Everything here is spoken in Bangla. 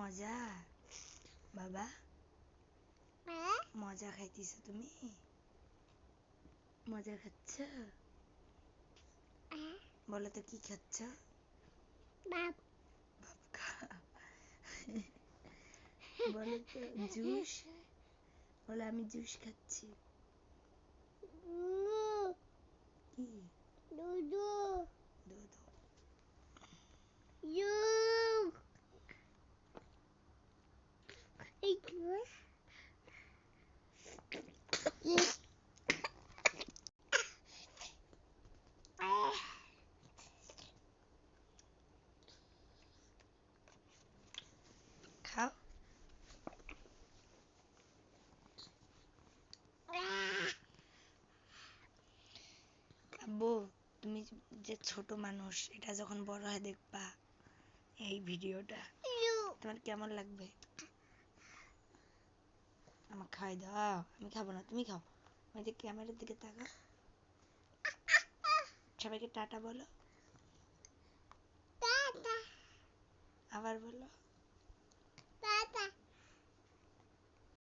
মজা বাবা মজা খাইতেছ তুমি মজা খাচ্ছ বলো তো কি খাচ্ছ বাপ বলো তো জুস বলো আমি জুস খাচ্ছি কি দুধু দুধ Yok. খাও আব্বু তুমি যে ছোট মানুষ এটা যখন বড় হয় দেখবা এই ভিডিওটা তোমার কেমন লাগবে আমাকে খাই দাও আমি খাবো না তুমি খাও ওই যে ক্যামেরার দিকে তাকাও সবাইকে টাটা বলো আবার বলো